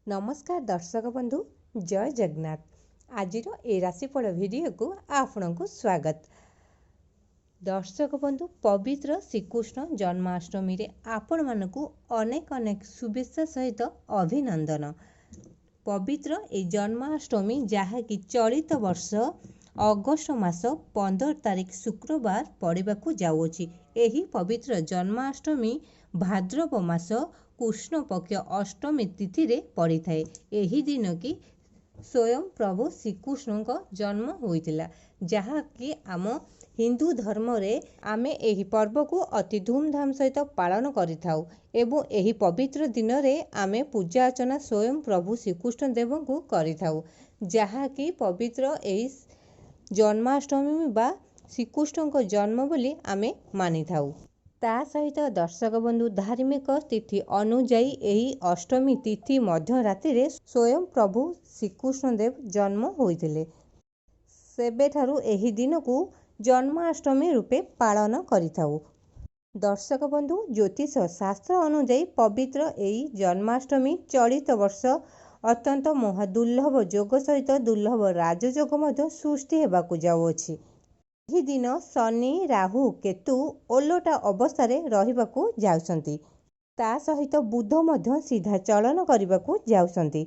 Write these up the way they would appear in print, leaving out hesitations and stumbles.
नमस्कार दर्शक बंधु जय जगन्नाथ। आज ए राशिफल वीडियो को आपको स्वागत। दर्शक बंधु पवित्र श्रीकृष्ण जन्माष्टमी रे आपण मानकु अनेक अनेक शुभेच्छा सहित अभिनंदन। पवित्र ए जन्माष्टमी जहाँकि चलित वर्ष अगस्ट मास 15 तारिख शुक्रवार पड़ाकू जाऊँगी। एही पवित्र जन्माष्टमी भाद्रव मास कृष्ण पक्ष अष्टमी तिथि रे पड़ी थाए। एही दिन की स्वयं प्रभु श्रीकृष्ण का जन्म होइतिला, जहाँकि आम हिंदू धर्म रे आमे एही पर्व को अति धूमधाम सहित पालन करिथाउ एवं एही पवित्र दिन रे आमे पूजा अर्चना स्वयं प्रभु श्रीकृष्ण देव को करिथाउ, जहाँकि पवित्र एही जन्माष्टमी बा श्रीकृष्ण को जन्म बोली आमे मानि थाउ। ता सहित दर्शक बंधु धार्मिक तिथि अनुजाई एही अष्टमी तिथि मध्य राति रे स्वयं प्रभु श्रीकृष्ण देव जन्म होइतिले। सेबेठारु एही दिन को जन्माष्टमी रूपे पालन करिथाउ। दर्शक बंधु ज्योतिष शास्त्र अनुजाई पवित्र एही जन्माष्टमी चलित वर्ष अत्यंत महादुर्लभ जोग सहित दुर्लभ राजयोग मध्य सृष्टि हेबाकू जाउअछि। ଏହି ଦିନ ଶନି ରାହୁ କେତୁ ଓଲଟା ଅବସ୍ଥାରେ ରହିବାକୁ ଯାଉଛନ୍ତି। ତା ସହିତ ବୁଧ ମଧ୍ୟ ସିଧା ଚଳନ କରିବାକୁ ଯାଉଛନ୍ତି।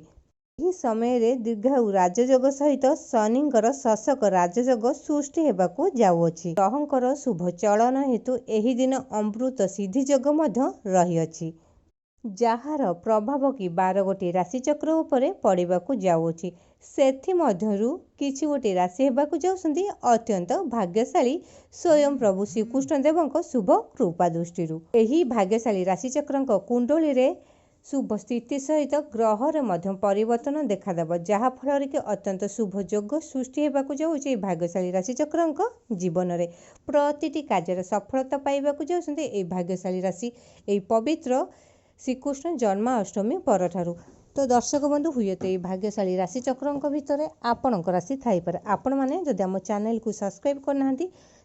ଏହି ସମୟରେ ଦୀର୍ଘାୟୁ ରାଜଯୋଗ ସହିତ ଶନିଙ୍କର ଶାସକ ରାଜଯୋଗ ସୃଷ୍ଟି ହେବାକୁ ଯାଉଅଛି। ଗ୍ରହଙ୍କର ଶୁଭ ଚଳନ ହେତୁ ଏହି ଦିନ ଅମୃତ ସିଦ୍ଧି ଯୋଗ ମଧ୍ୟ ରହିଅଛି, ଯାହାର ପ୍ରଭାବ କି 12 ଗୋଟି ରାଶିଚକ୍ର ଉପରେ ପଡ଼ିବାକୁ ଯାଉଅଛି। ସେଥିମଧ୍ୟରୁ କିଛି ଗୋଟି ରାଶି ହେବାକୁ ଯାଉଛନ୍ତି ଅତ୍ୟନ୍ତ ଭାଗ୍ୟଶାଳୀ ସ୍ୱୟଂ ପ୍ରଭୁ ଶ୍ରୀକୃଷ୍ଣ ଦେବଙ୍କ ଶୁଭ କୃପା ଦୃଷ୍ଟିରୁ। ଏହି ଭାଗ୍ୟଶାଳୀ ରାଶିଚକ୍ରଙ୍କ କୁଣ୍ଡଳୀରେ ଶୁଭ ସ୍ଥିତି ସହିତ ଗ୍ରହରେ ମଧ୍ୟ ପରିବର୍ତ୍ତନ ଦେଖାଦେବ, ଯାହାଫଳରେ କି ଅତ୍ୟନ୍ତ ଶୁଭ ଯୋଗ ସୃଷ୍ଟି ହେବାକୁ ଯାଉଛି। ଏହି ଭାଗ୍ୟଶାଳୀ ରାଶିଚକ୍ରଙ୍କ ଜୀବନରେ ପ୍ରତିଟି କାର୍ଯ୍ୟରେ ସଫଳତା ପାଇବାକୁ ଯାଉଛନ୍ତି ଏହି ଭାଗ୍ୟଶାଳୀ ରାଶି ଏହି ପବିତ୍ର श्रीकृष्ण जन्माष्टमी परठारु। तो दर्शक बंधु हुए तो ये भाग्यशाली राशि चक्र भितर आपणक राशि थाईपे। आपण मैंने जदि आम चैनल को सब्सक्राइब करना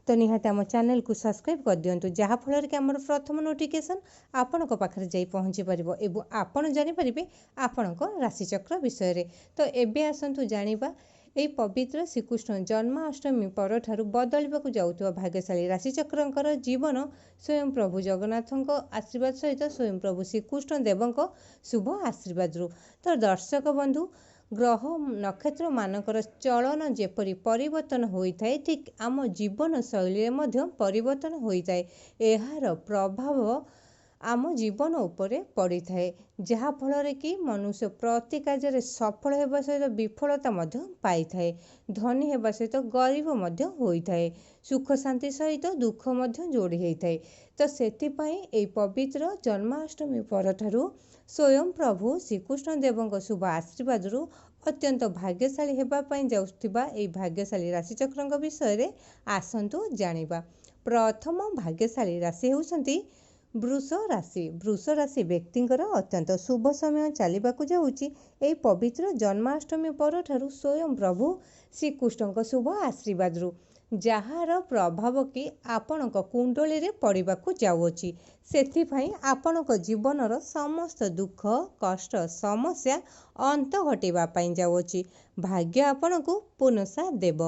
तो निहाती आम चैनल को सब्सक्राइब कर दिंतु, जहाँफल कि आम प्रथम नोटिफिकेशन आपण पाखे जाई पहुँची पार एवं आपण जानीपारे आपणक राशिचक्र विषय। तो एबे आसतु जानिबा ଏହି ପବିତ୍ର ଶ୍ରୀକୃଷ୍ଣ ଜନ୍ମାଷ୍ଟମୀ ପରଠାରୁ ବଦଳିବାକୁ ଯାଉଥିବା ଭାଗ୍ୟଶାଳୀ ରାଶିଚକ୍ରଙ୍କର ଜୀବନ ସ୍ୱୟଂ ପ୍ରଭୁ ଜଗନ୍ନାଥଙ୍କ ଆଶୀର୍ବାଦ ସହିତ ସ୍ୱୟଂ ପ୍ରଭୁ ଶ୍ରୀକୃଷ୍ଣ ଦେବଙ୍କ ଶୁଭ ଆଶୀର୍ବାଦରୁ। ତ ଦର୍ଶକ ବନ୍ଧୁ ଗ୍ରହ ନକ୍ଷତ୍ର ମାନଙ୍କର ଚଳନ ଯେପରି ପରିବର୍ତ୍ତନ ହୋଇଥାଏ, ଠିକ୍ ଆମ ଜୀବନ ଶୈଳୀରେ ମଧ୍ୟ ପରିବର୍ତ୍ତନ ହୋଇଥାଏ। ଏହାର ପ୍ରଭାବ ଆମ ଜୀବନ ଉପରେ ପଡ଼ିଥାଏ, ଯାହାଫଳରେ କି ମନୁଷ୍ୟ ପ୍ରତି କାର୍ଯ୍ୟରେ ସଫଳ ହେବା ସହିତ ବିଫଳତା ମଧ୍ୟ ପାଇଥାଏ, ଧନୀ ହେବା ସହିତ ଗରିବ ମଧ୍ୟ ହୋଇଥାଏ, ସୁଖ ଶାନ୍ତି ସହିତ ଦୁଃଖ ମଧ୍ୟ ଯୋଡ଼ି ହୋଇଥାଏ। ତ ସେଥିପାଇଁ ଏହି ପବିତ୍ର ଜନ୍ମାଷ୍ଟମୀ ପରଠାରୁ ସ୍ୱୟଂ ପ୍ରଭୁ ଶ୍ରୀକୃଷ୍ଣ ଦେବଙ୍କ ଶୁଭ ଆଶୀର୍ବାଦରୁ ଅତ୍ୟନ୍ତ ଭାଗ୍ୟଶାଳୀ ହେବା ପାଇଁ ଯାଉଥିବା ଏହି ଭାଗ୍ୟଶାଳୀ ରାଶିଚକ୍ରଙ୍କ ବିଷୟରେ ଆସନ୍ତୁ ଜାଣିବା। ପ୍ରଥମ ଭାଗ୍ୟଶାଳୀ ରାଶି ହେଉଛନ୍ତି ବୃଷ ରାଶି। ବୃଷ ରାଶି ବ୍ୟକ୍ତିଙ୍କର ଅତ୍ୟନ୍ତ ଶୁଭ ସମୟ ଚାଲିବାକୁ ଯାଉଛି ଏହି ପବିତ୍ର ଜନ୍ମାଷ୍ଟମୀ ପରଠାରୁ ସ୍ୱୟଂ ପ୍ରଭୁ ଶ୍ରୀକୃଷ୍ଣଙ୍କ ଶୁଭ ଆଶୀର୍ବାଦରୁ, ଯାହାର ପ୍ରଭାବ କି ଆପଣଙ୍କ କୁଣ୍ଡଳୀରେ ପଡ଼ିବାକୁ ଯାଉଅଛି। ସେଥିପାଇଁ ଆପଣଙ୍କ ଜୀବନର ସମସ୍ତ ଦୁଃଖ କଷ୍ଟ ସମସ୍ୟା ଅନ୍ତ ଘଟିବା ପାଇଁ ଯାଉଅଛି। ଭାଗ୍ୟ ଆପଣଙ୍କୁ ପୁନଃସା ଦେବ।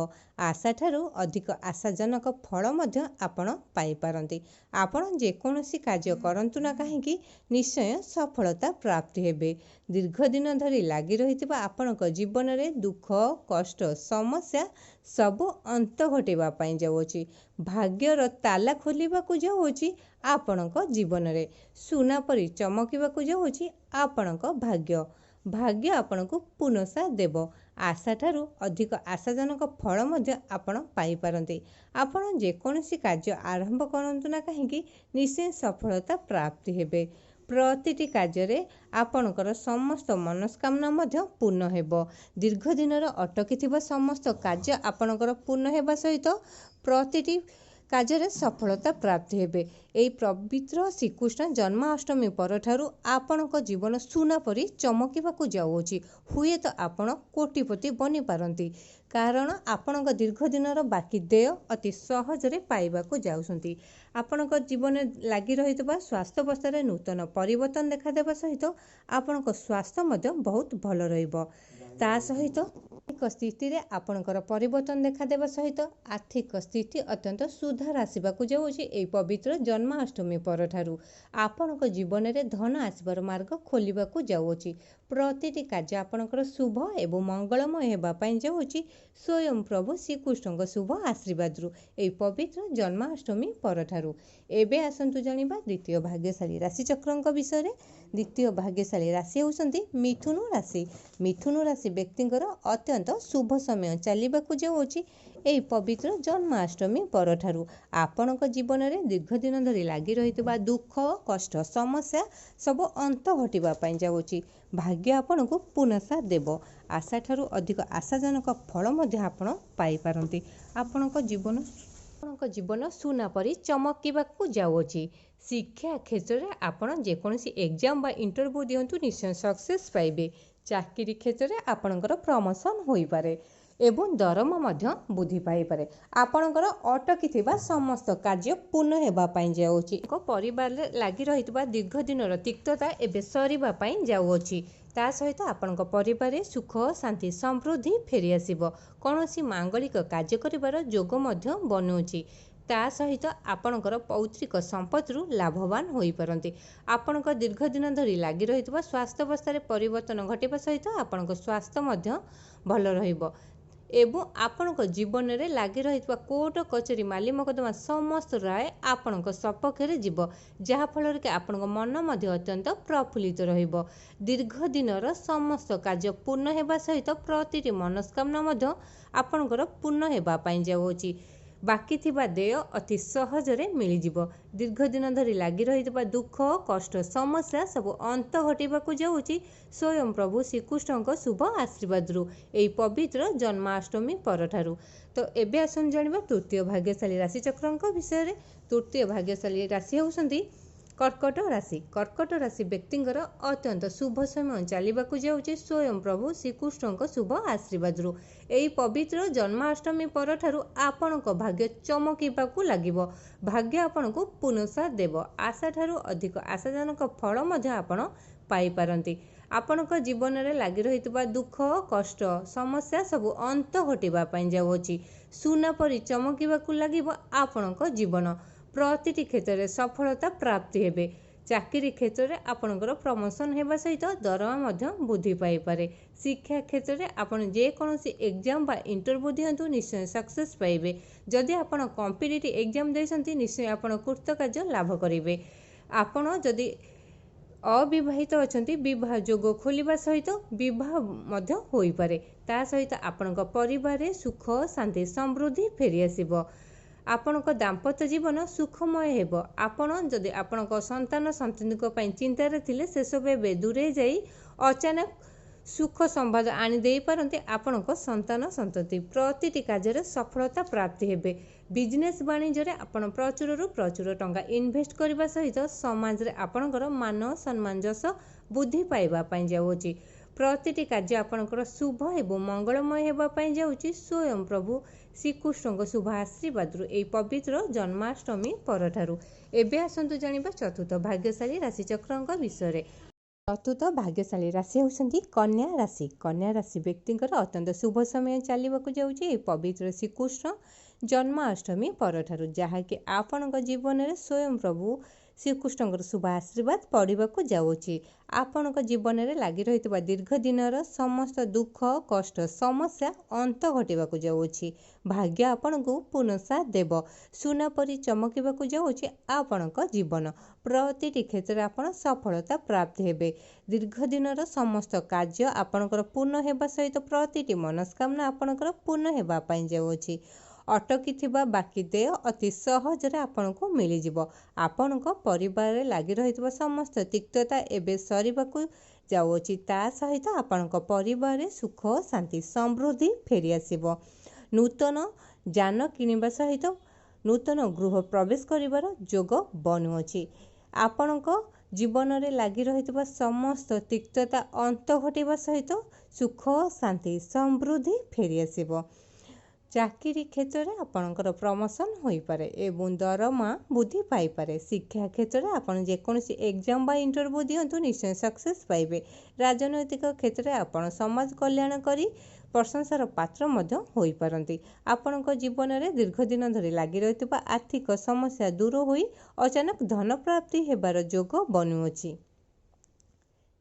ଆଶାଠାରୁ ଅଧିକ ଆଶାଜନକ ଫଳ ମଧ୍ୟ ଆପଣ ପାଇପାରନ୍ତି। ଆପଣ ଯେକୌଣସି କାର୍ଯ୍ୟ କରନ୍ତୁ ନା କାହିଁକି ନିଶ୍ଚୟ ସଫଳତା ପ୍ରାପ୍ତି ହେବେ। ଦୀର୍ଘ ଦିନ ଧରି ଲାଗି ରହିଥିବା ଆପଣଙ୍କ ଜୀବନରେ ଦୁଃଖ କଷ୍ଟ ସମସ୍ୟା ସବୁ ଅନ୍ତ ଘଟିବା ପାଇଁ ଯାଉଅଛି। ଭାଗ୍ୟର ତାଲା ଖୋଲିବାକୁ ଯାଉଅଛି ଆପଣଙ୍କ ଜୀବନରେ। ସୁନା ପରି ଚମକିବାକୁ ଯାଉଅଛି ଆପଣଙ୍କ ଭାଗ୍ୟ। ଭାଗ୍ୟ ଆପଣଙ୍କୁ ପୁନଃସା ଦେବ। ଆଶାଠାରୁ ଅଧିକ ଆଶାଜନକ ଫଳ ମଧ୍ୟ ଆପଣ ପାଇପାରନ୍ତି। ଆପଣ ଯେକୌଣସି କାର୍ଯ୍ୟ ଆରମ୍ଭ କରନ୍ତୁ ନା କାହିଁକି ନିଶ୍ଚୟ ସଫଳତା ପ୍ରାପ୍ତି ହେବେ। ପ୍ରତିଟି କାର୍ଯ୍ୟରେ ଆପଣଙ୍କର ସମସ୍ତ ମନସ୍କାମନା ମଧ୍ୟ ପୂର୍ଣ୍ଣ ହେବ। ଦୀର୍ଘ ଦିନର ଅଟକିଥିବା ସମସ୍ତ କାର୍ଯ୍ୟ ଆପଣଙ୍କର ପୂର୍ଣ୍ଣ ହେବା ସହିତ ପ୍ରତିଟି କାର୍ଯ୍ୟରେ ସଫଳତା ପ୍ରାପ୍ତି ହେବେ। ଏହି ପବିତ୍ର ଶ୍ରୀକୃଷ୍ଣ ଜନ୍ମାଷ୍ଟମୀ ପରଠାରୁ ଆପଣଙ୍କ ଜୀବନ ସୁନା ପରି ଚମକିବାକୁ ଯାଉଅଛି। ହୁଏତ ଆପଣ କୋଟିପତି ବନିପାରନ୍ତି, କାରଣ ଆପଣଙ୍କ ଦୀର୍ଘ ଦିନର ବାକି ଦେୟ ଅତି ସହଜରେ ପାଇବାକୁ ଯାଉଛନ୍ତି। ଆପଣଙ୍କ ଜୀବନରେ ଲାଗି ରହିଥିବା ସ୍ୱାସ୍ଥ୍ୟାବସ୍ଥାରେ ନୂତନ ପରିବର୍ତ୍ତନ ଦେଖାଦେବା ସହିତ ଆପଣଙ୍କ ସ୍ୱାସ୍ଥ୍ୟ ମଧ୍ୟ ବହୁତ ଭଲ ରହିବ। ତା ସହିତ ଆର୍ଥିକ ସ୍ଥିତିରେ ଆପଣଙ୍କର ପରିବର୍ତ୍ତନ ଦେଖାଦେବା ସହିତ ଆର୍ଥିକ ସ୍ଥିତି ଅତ୍ୟନ୍ତ ସୁଧାର ଆସିବାକୁ ଯାଉଛି। ଏହି ପବିତ୍ର ଜନ୍ମାଷ୍ଟମୀ ପରଠାରୁ ଆପଣଙ୍କ ଜୀବନରେ ଧନ ଆସିବାର ମାର୍ଗ ଖୋଲିବାକୁ ଯାଉଅଛି। ପ୍ରତିଟି କାର୍ଯ୍ୟ ଆପଣଙ୍କର ଶୁଭ ଏବଂ ମଙ୍ଗଳମୟ ହେବା ପାଇଁ ଯାଉଛି ସ୍ୱୟଂ ପ୍ରଭୁ ଶ୍ରୀକୃଷ୍ଣଙ୍କ ଶୁଭ ଆଶୀର୍ବାଦରୁ ଏହି ପବିତ୍ର ଜନ୍ମାଷ୍ଟମୀ ପରଠାରୁ। ଏବେ ଆସନ୍ତୁ ଜାଣିବା ଦ୍ୱିତୀୟ ଭାଗ୍ୟଶାଳୀ ରାଶିଚକ୍ରଙ୍କ ବିଷୟରେ। ଦ୍ୱିତୀୟ ଭାଗ୍ୟଶାଳୀ ରାଶି ହେଉଛନ୍ତି ମିଥୁନ ରାଶି। ମିଥୁନ ରାଶି ବ୍ୟକ୍ତିଙ୍କର ଅତ୍ୟନ୍ତ ଶୁଭ ସମୟ ଚାଲିବାକୁ ଯାଉଅଛି ଏହି ପବିତ୍ର ଜନ୍ମାଷ୍ଟମୀ ପରଠାରୁ। ଆପଣଙ୍କ ଜୀବନରେ ଦୀର୍ଘଦିନ ଧରି ଲାଗି ରହିଥିବା ଦୁଃଖ, କଷ୍ଟ, ସମସ୍ୟା ସବୁ ଅନ୍ତ ଘଟିବା ପାଇଁ ଯାଉଛି। ଭାଗ୍ୟ ଆପଣଙ୍କୁ ପୁନଃସାଥ ଦେବ। ଆଶାଠାରୁ ଅଧିକ ଆଶାଜନକ ଫଳ ମଧ୍ୟ ଆପଣ ପାଇପାରନ୍ତି। ଆପଣଙ୍କ ଜୀବନ ସୁନା ପରି ଚମକିବାକୁ ଯାଉଅଛି। ଶିକ୍ଷା କ୍ଷେତ୍ରରେ ଆପଣ ଯେକୌଣସି ଏକ୍ଜାମ୍ ବା ଇଣ୍ଟରଭ୍ୟୁ ଦିଅନ୍ତୁ, ନିଶ୍ଚୟ ସକ୍ସେସ୍ ପାଇବେ। ଚାକିରି କ୍ଷେତ୍ରରେ ଆପଣଙ୍କର ପ୍ରମୋସନ୍ ହୋଇପାରେ ଏବଂ ଦରମା ମଧ୍ୟ ବୃଦ୍ଧି ପାଇପାରେ। ଆପଣଙ୍କର ଅଟକିଥିବା ସମସ୍ତ କାର୍ଯ୍ୟ ପୂର୍ଣ୍ଣ ହେବା ପାଇଁ ଯାଉଛି। ପରିବାରରେ ଲାଗି ରହିଥିବା ଦୀର୍ଘ ଦିନର ତିକ୍ତତା ଏବେ ସରିବା ପାଇଁ ଯାଉଅଛି। ତା ସହିତ ଆପଣଙ୍କ ପରିବାରରେ ସୁଖ, ଶାନ୍ତି, ସମୃଦ୍ଧି ଫେରିଆସିବ। କୌଣସି ମାଙ୍ଗଳିକ କାର୍ଯ୍ୟ କରିବାର ଯୋଗ ମଧ୍ୟ ବନୁଅଛି। ତା ସହିତ ଆପଣଙ୍କର ପୈତୃକ ସମ୍ପତ୍ତିରୁ ଲାଭବାନ ହୋଇପାରନ୍ତି। ଆପଣଙ୍କ ଦୀର୍ଘ ଦିନ ଧରି ଲାଗି ରହିଥିବା ସ୍ୱାସ୍ଥ୍ୟାବସ୍ଥାରେ ପରିବର୍ତ୍ତନ ଘଟିବା ସହିତ ଆପଣଙ୍କ ସ୍ୱାସ୍ଥ୍ୟ ମଧ୍ୟ ଭଲ ରହିବ ଏବଂ ଆପଣଙ୍କ ଜୀବନରେ ଲାଗି ରହିଥିବା କୋର୍ଟ କଚେରୀ, ମାଲି ମକଦ୍ଦମା ସମସ୍ତ ରାୟ ଆପଣଙ୍କ ସପକ୍ଷରେ ଯିବ, ଯାହାଫଳରେ କି ଆପଣଙ୍କ ମନ ମଧ୍ୟ ଅତ୍ୟନ୍ତ ପ୍ରଫୁଲ୍ଲିତ ରହିବ। ଦୀର୍ଘ ଦିନର ସମସ୍ତ କାର୍ଯ୍ୟ ପୂର୍ଣ୍ଣ ହେବା ସହିତ ପ୍ରତିଟି ମନସ୍କାମନା ମଧ୍ୟ ଆପଣଙ୍କର ପୂର୍ଣ୍ଣ ହେବା ପାଇଁ ଯାଉଅଛି। ବାକି ଥିବା ଦେୟ ଅତି ସହଜରେ ମିଳିଯିବ। ଦୀର୍ଘ ଦିନ ଧରି ଲାଗି ରହିଥିବା ଦୁଃଖ, କଷ୍ଟ, ସମସ୍ୟା ସବୁ ଅନ୍ତ ଘଟିବାକୁ ଯାଉଛି ସ୍ୱୟଂ ପ୍ରଭୁ ଶ୍ରୀକୃଷ୍ଣଙ୍କ ଶୁଭ ଆଶୀର୍ବାଦରୁ ଏହି ପବିତ୍ର ଜନ୍ମାଷ୍ଟମୀ ପରଠାରୁ। ତ ଏବେ ଆସନ୍ତୁ ଜାଣିବା ତୃତୀୟ ଭାଗ୍ୟଶାଳୀ ରାଶିଚକ୍ରଙ୍କ ବିଷୟରେ। ତୃତୀୟ ଭାଗ୍ୟଶାଳୀ ରାଶି ହେଉଛନ୍ତି କର୍କଟ ରାଶି। କର୍କଟ ରାଶି ବ୍ୟକ୍ତିଙ୍କର ଅତ୍ୟନ୍ତ ଶୁଭ ସମୟ ଚାଲିବାକୁ ଯାଉଛି ସ୍ୱୟଂ ପ୍ରଭୁ ଶ୍ରୀକୃଷ୍ଣଙ୍କ ଶୁଭ ଆଶୀର୍ବାଦରୁ। ଏହି ପବିତ୍ର ଜନ୍ମାଷ୍ଟମୀ ପରଠାରୁ ଆପଣଙ୍କ ଭାଗ୍ୟ ଚମକିବାକୁ ଲାଗିବ। ଭାଗ୍ୟ ଆପଣଙ୍କୁ ପୁନଃସାଥ ଦେବ। ଆଶାଠାରୁ ଅଧିକ ଆଶାଜନକ ଫଳ ମଧ୍ୟ ଆପଣ ପାଇପାରନ୍ତି। ଆପଣଙ୍କ ଜୀବନରେ ଲାଗି ରହିଥିବା ଦୁଃଖ, କଷ୍ଟ, ସମସ୍ୟା ସବୁ ଅନ୍ତ ଘଟିବା ପାଇଁ ଯାଉଅଛି। ସୁନା ପରି ଚମକିବାକୁ ଲାଗିବ ଆପଣଙ୍କ ଜୀବନ। ପ୍ରତିଟି କ୍ଷେତ୍ରରେ ସଫଳତା ପ୍ରାପ୍ତି ହେବେ। ଚାକିରି କ୍ଷେତ୍ରରେ ଆପଣଙ୍କର ପ୍ରମୋସନ୍ ହେବା ସହିତ ଦରମା ମଧ୍ୟ ବୃଦ୍ଧି ପାଇପାରେ। ଶିକ୍ଷା କ୍ଷେତ୍ରରେ ଆପଣ ଯେକୌଣସି ଏକ୍ଜାମ୍ ବା ଇଣ୍ଟରଭ୍ୟୁ ଦିଅନ୍ତୁ, ନିଶ୍ଚୟ ସକ୍ସେସ୍ ପାଇବେ। ଯଦି ଆପଣ କମ୍ପିଟିଟିଭ୍ ଏକ୍ଜାମ୍ ଦେଇଛନ୍ତି, ନିଶ୍ଚୟ ଆପଣ କୃତକାର୍ଯ୍ୟ ଲାଭ କରିବେ। ଆପଣ ଯଦି ଅବିବାହିତ ଅଛନ୍ତି, ବିବାହ ଯୋଗ ଖୋଲିବା ସହିତ ବିବାହ ମଧ୍ୟ ହୋଇପାରେ। ତା ସହିତ ଆପଣଙ୍କ ପରିବାରରେ ସୁଖ, ଶାନ୍ତି, ସମୃଦ୍ଧି ଫେରିଆସିବ। ଆପଣଙ୍କ ଦାମ୍ପତ୍ୟ ଜୀବନ ସୁଖମୟ ହେବ। ଆପଣ ଯଦି ଆପଣଙ୍କ ସନ୍ତାନଙ୍କ ପାଇଁ ଚିନ୍ତାରେ ଥିଲେ, ସେସବୁ ଏବେ ଦୂରେଇ ଯାଇ ଅଚାନକ ସୁଖ ସମ୍ବାଦ ଆଣି ଦେଇପାରନ୍ତି ଆପଣଙ୍କ ସନ୍ତତି। ପ୍ରତିଟି କାର୍ଯ୍ୟରେ ସଫଳତା ପ୍ରାପ୍ତି ହେବେ। ବିଜନେସ୍ ବାଣିଜ୍ୟରେ ଆପଣ ପ୍ରଚୁରରୁ ପ୍ରଚୁର ଟଙ୍କା ଇନଭେଷ୍ଟ କରିବା ସହିତ ସମାଜରେ ଆପଣଙ୍କର ମାନ, ସମ୍ମାନ, ଯଶ ବୃଦ୍ଧି ପାଇବା ପାଇଁ ଯାଉଅଛି। ପ୍ରତିଟି କାର୍ଯ୍ୟ ଆପଣଙ୍କର ଶୁଭ ଏବଂ ମଙ୍ଗଳମୟ ହେବା ପାଇଁ ଯାଉଛି ସ୍ୱୟଂ ପ୍ରଭୁ ଶ୍ରୀକୃଷ୍ଣଙ୍କ ଶୁଭ ଆଶୀର୍ବାଦରୁ ଏହି ପବିତ୍ର ଜନ୍ମାଷ୍ଟମୀ ପରଠାରୁ। ଏବେ ଆସନ୍ତୁ ଜାଣିବା ଚତୁର୍ଥ ଭାଗ୍ୟଶାଳୀ ରାଶିଚକ୍ରଙ୍କ ବିଷୟରେ। ଚତୁର୍ଥ ଭାଗ୍ୟଶାଳୀ ରାଶି ହେଉଛନ୍ତି କନ୍ୟା ରାଶି। କନ୍ୟା ରାଶି ବ୍ୟକ୍ତିଙ୍କର ଅତ୍ୟନ୍ତ ଶୁଭ ସମୟ ଚାଲିବାକୁ ଯାଉଛି ଏହି ପବିତ୍ର ଶ୍ରୀକୃଷ୍ଣ ଜନ୍ମାଷ୍ଟମୀ ପରଠାରୁ, ଯାହାକି ଆପଣଙ୍କ ଜୀବନରେ ସ୍ୱୟଂ ପ୍ରଭୁ ଶ୍ରୀକୃଷ୍ଣଙ୍କର ଶୁଭ ଆଶୀର୍ବାଦ ପଡ଼ିବାକୁ ଯାଉଅଛି। ଆପଣଙ୍କ ଜୀବନରେ ଲାଗି ରହିଥିବା ଦୀର୍ଘ ଦିନର ସମସ୍ତ ଦୁଃଖ, କଷ୍ଟ, ସମସ୍ୟା ଅନ୍ତ ଘଟିବାକୁ ଯାଉଅଛି। ଭାଗ୍ୟ ଆପଣଙ୍କୁ ପୁନଃସାଥ ଦେବ। ସୁନା ପରି ଚମକିବାକୁ ଯାଉଛି ଆପଣଙ୍କ ଜୀବନ। ପ୍ରତିଟି କ୍ଷେତ୍ରରେ ଆପଣ ସଫଳତା ପ୍ରାପ୍ତି ହେବେ। ଦୀର୍ଘ ଦିନର ସମସ୍ତ କାର୍ଯ୍ୟ ଆପଣଙ୍କର ପୂର୍ଣ୍ଣ ହେବା ସହିତ ପ୍ରତିଟି ମନସ୍କାମନା ଆପଣଙ୍କର ପୂର୍ଣ୍ଣ ହେବା ପାଇଁ ଯାଉଅଛି। ଅଟକିଥିବା ବାକି ଦେୟ ଅତି ସହଜରେ ଆପଣଙ୍କୁ ମିଳିଯିବ। ଆପଣଙ୍କ ପରିବାରରେ ଲାଗି ରହିଥିବା ସମସ୍ତ ତିକ୍ତତା ଏବେ ସରିବାକୁ ଯାଉଅଛି। ତା ସହିତ ଆପଣଙ୍କ ପରିବାରରେ ସୁଖ, ଶାନ୍ତି, ସମୃଦ୍ଧି ଫେରିଆସିବ। ନୂତନ ଯାନ କିଣିବା ସହିତ ନୂତନ ଗୃହ ପ୍ରବେଶ କରିବାର ଯୋଗ ବନୁଅଛି। ଆପଣଙ୍କ ଜୀବନରେ ଲାଗି ରହିଥିବା ସମସ୍ତ ତିକ୍ତତା ଅନ୍ତ ଘଟିବା ସହିତ ସୁଖ ଶାନ୍ତି ସମୃଦ୍ଧି ଫେରିଆସିବ। ଚାକିରି କ୍ଷେତ୍ରରେ ଆପଣଙ୍କର ପ୍ରମୋସନ୍ ହୋଇପାରେ ଏବଂ ଦରମା ବୃଦ୍ଧି ପାଇପାରେ। ଶିକ୍ଷା କ୍ଷେତ୍ରରେ ଆପଣ ଯେକୌଣସି ଏକ୍ଜାମ୍ ବା ଇଣ୍ଟରଭ୍ୟୁ ଦିଅନ୍ତୁ ନିଶ୍ଚୟ ସକ୍ସେସ୍ ପାଇବେ। ରାଜନୈତିକ କ୍ଷେତ୍ରରେ ଆପଣ ସମାଜ କଲ୍ୟାଣ କରି ପ୍ରଶଂସାର ପାତ୍ର ମଧ୍ୟ ହୋଇପାରନ୍ତି। ଆପଣଙ୍କ ଜୀବନରେ ଦୀର୍ଘଦିନ ଧରି ଲାଗି ରହିଥିବା ଆର୍ଥିକ ସମସ୍ୟା ଦୂର ହୋଇ ଅଚାନକ ଧନ ପ୍ରାପ୍ତି ହେବାର ଯୋଗ ବନୁଅଛି।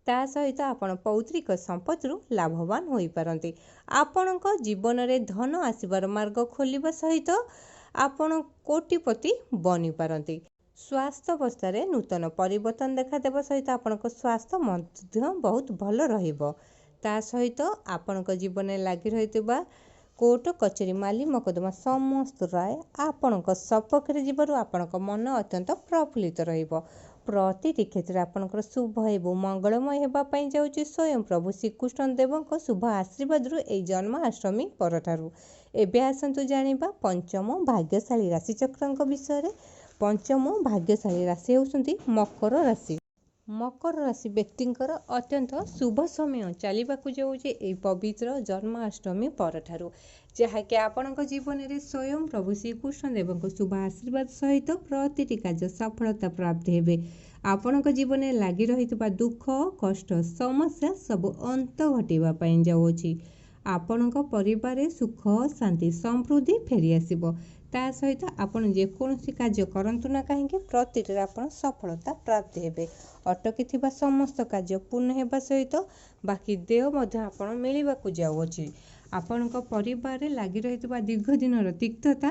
ତା ସହିତ ଆପଣ ପୌତ୍ରିକ ସମ୍ପତ୍ତିରୁ ଲାଭବାନ ହୋଇପାରନ୍ତି। ଆପଣଙ୍କ ଜୀବନରେ ଧନ ଆସିବାର ମାର୍ଗ ଖୋଲିବା ସହିତ ଆପଣ କୋଟିପତି ବନିପାରନ୍ତି। ସ୍ୱାସ୍ଥ୍ୟାବସ୍ଥାରେ ନୂତନ ପରିବର୍ତ୍ତନ ଦେଖାଦେବା ସହିତ ଆପଣଙ୍କ ସ୍ୱାସ୍ଥ୍ୟ ମଧ୍ୟ ବହୁତ ଭଲ ରହିବ। ତା ସହିତ ଆପଣଙ୍କ ଜୀବନରେ ଲାଗି ରହିଥିବା କୋର୍ଟ କଚେରୀ ମାଲି ମକଦ୍ଦମା ସମସ୍ତ ରାୟ ଆପଣଙ୍କ ସପକ୍ଷରେ ଯିବାରୁ ଆପଣଙ୍କ ମନ ଅତ୍ୟନ୍ତ ପ୍ରଫୁଲ୍ଲିତ ରହିବ। ପ୍ରତିଟି କ୍ଷେତ୍ରରେ ଆପଣଙ୍କର ଶୁଭ ଏବଂ ମଙ୍ଗଳମୟ ହେବା ପାଇଁ ଯାଉଛି ସ୍ୱୟଂ ପ୍ରଭୁ ଶ୍ରୀକୃଷ୍ଣ ଦେବଙ୍କ ଶୁଭ ଆଶୀର୍ବାଦରୁ ଏହି ଜନ୍ମାଷ୍ଟମୀ ପରଠାରୁ। ଏବେ ଆସନ୍ତୁ ଜାଣିବା ପଞ୍ଚମ ଭାଗ୍ୟଶାଳୀ ରାଶିଚକ୍ରଙ୍କ ବିଷୟରେ। ପଞ୍ଚମ ଭାଗ୍ୟଶାଳୀ ରାଶି ହେଉଛନ୍ତି ମକର ରାଶି। ମକର ରାଶି ବ୍ୟକ୍ତିଙ୍କର ଅତ୍ୟନ୍ତ ଶୁଭ ସମୟ ଚାଲିବାକୁ ଯାଉଛି ଏହି ପବିତ୍ର ଜନ୍ମାଷ୍ଟମୀ ପରଠାରୁ, ଯାହାକି ଆପଣଙ୍କ ଜୀବନରେ ସ୍ୱୟଂ ପ୍ରଭୁ ଶ୍ରୀକୃଷ୍ଣ ଦେବଙ୍କ ଶୁଭ ଆଶୀର୍ବାଦ ସହିତ ପ୍ରତିଟି କାର୍ଯ୍ୟ ସଫଳତା ପ୍ରାପ୍ତି ହେବେ। ଆପଣଙ୍କ ଜୀବନରେ ଲାଗି ରହିଥିବା ଦୁଃଖ କଷ୍ଟ ସମସ୍ୟା ସବୁ ଅନ୍ତ ଘଟିବା ପାଇଁ ଯାଉଅଛି। ଆପଣଙ୍କ ପରିବାରରେ ସୁଖ ଶାନ୍ତି ସମୃଦ୍ଧି ଫେରିଆସିବ। ତା ସହିତ ଆପଣ ଯେକୌଣସି କାର୍ଯ୍ୟ କରନ୍ତୁ ନା କାହିଁକି ପ୍ରତିଟିରେ ଆପଣ ସଫଳତା ପ୍ରାପ୍ତି ହେବେ। ଅଟକିଥିବା ସମସ୍ତ କାର୍ଯ୍ୟ ପୂର୍ଣ୍ଣ ହେବା ସହିତ ବାକି ଦେୟ ମଧ୍ୟ ଆପଣ ମିଳିବାକୁ ଯାଉଅଛି। ଆପଣଙ୍କ ପରିବାରରେ ଲାଗି ରହିଥିବା ଦୀର୍ଘ ଦିନର ତିକ୍ତତା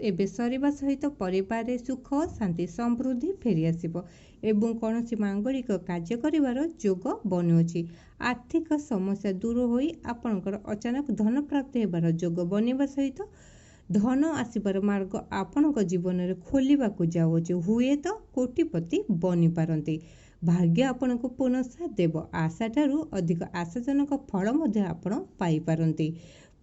ଏବେ ସରିବା ସହିତ ପରିବାରରେ ସୁଖ ଶାନ୍ତି ସମୃଦ୍ଧି ଫେରିଆସିବ ଏବଂ କୌଣସି ମାଙ୍ଗଳିକ କାର୍ଯ୍ୟ କରିବାର ଯୋଗ ବନୁଅଛି। ଆର୍ଥିକ ସମସ୍ୟା ଦୂର ହୋଇ ଆପଣଙ୍କର ଅଚାନକ ଧନ ପ୍ରାପ୍ତି ହେବାର ଯୋଗ ବନିବା ସହିତ ଧନ ଆସିବାର ମାର୍ଗ ଆପଣଙ୍କ ଜୀବନରେ ଖୋଲିବାକୁ ଯାଉଅଛି। ହୁଏତ କୋଟିପତି ବନିପାରନ୍ତି। ଭାଗ୍ୟ ଆପଣଙ୍କୁ ପୂର୍ଣ୍ଣ ସାଥ ଦେବ। ଆଶାଠାରୁ ଅଧିକ ଆଶାଜନକ ଫଳ ମଧ୍ୟ ଆପଣ ପାଇପାରନ୍ତି।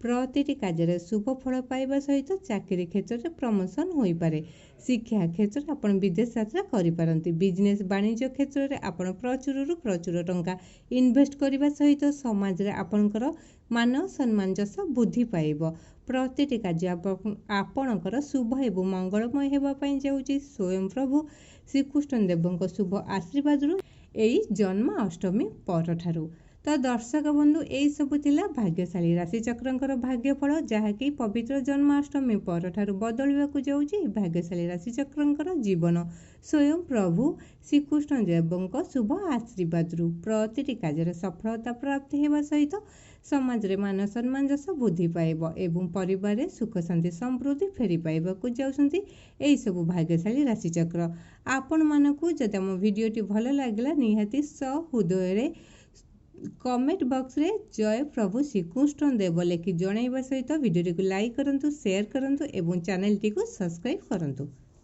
ପ୍ରତିଟି କାର୍ଯ୍ୟରେ ଶୁଭ ଫଳ ପାଇବା ସହିତ ଚାକିରି କ୍ଷେତ୍ରରେ ପ୍ରମୋସନ୍ ହୋଇପାରେ। ଶିକ୍ଷା କ୍ଷେତ୍ରରେ ଆପଣ ବିଦେଶ ଯାତ୍ରା କରିପାରନ୍ତି। ବିଜନେସ୍ ବାଣିଜ୍ୟ କ୍ଷେତ୍ରରେ ଆପଣ ପ୍ରଚୁରରୁ ପ୍ରଚୁର ଟଙ୍କା ଇନଭେଷ୍ଟ କରିବା ସହିତ ସମାଜରେ ଆପଣଙ୍କର ମାନ ସମ୍ମାନ ଯଶ ବୃଦ୍ଧି ପାଇବ। ପ୍ରତିଟି କାର୍ଯ୍ୟ ଆପଣଙ୍କର ଶୁଭ ଏବଂ ମଙ୍ଗଳମୟ ହେବା ପାଇଁ ଯାଉଛି ସ୍ୱୟଂ ପ୍ରଭୁ ଶ୍ରୀକୃଷ୍ଣ ଦେବଙ୍କ ଶୁଭ ଆଶୀର୍ବାଦରୁ ଏହି ଜନ୍ମାଷ୍ଟମୀ ପରଠାରୁ। ତ ଦର୍ଶକ ବନ୍ଧୁ, ଏହି ସବୁ ଥିଲା ଭାଗ୍ୟଶାଳୀ ରାଶିଚକ୍ରଙ୍କର ଭାଗ୍ୟଫଳ, ଯାହାକି ପବିତ୍ର ଜନ୍ମାଷ୍ଟମୀ ପରଠାରୁ ବଦଳିବାକୁ ଯାଉଛି ଭାଗ୍ୟଶାଳୀ ରାଶିଚକ୍ରଙ୍କର ଜୀବନ ସ୍ୱୟଂ ପ୍ରଭୁ ଶ୍ରୀକୃଷ୍ଣ ଦେବଙ୍କ ଶୁଭ ଆଶୀର୍ବାଦରୁ। ପ୍ରତିଟି କାର୍ଯ୍ୟରେ ସଫଳତା ପ୍ରାପ୍ତି ହେବା ସହିତ ସମାଜରେ ମାନ ସମ୍ମାନ ଯଶ ବୃଦ୍ଧି ପାଇବ ଏବଂ ପରିବାରରେ ସୁଖ ଶାନ୍ତି ସମୃଦ୍ଧି ଫେରି ପାଇବାକୁ ଯାଉଛନ୍ତି ଏହିସବୁ ଭାଗ୍ୟଶାଳୀ ରାଶିଚକ୍ର। ଆପଣମାନଙ୍କୁ ଯଦି ଆମ ଭିଡ଼ିଓଟି ଭଲ ଲାଗିଲା ନିହାତି ସହୃଦୟରେ କମେଣ୍ଟ ବକ୍ସରେ ଜୟ ପ୍ରଭୁ ଶ୍ରୀକୃଷ୍ଣ ଦେବ ଲେଖି ଜଣାଇବା ସହିତ ଭିଡ଼ିଓଟିକୁ ଲାଇକ୍ କରନ୍ତୁ, ସେୟାର କରନ୍ତୁ ଏବଂ ଚ୍ୟାନେଲଟିକୁ ସବସ୍କ୍ରାଇବ୍ କରନ୍ତୁ।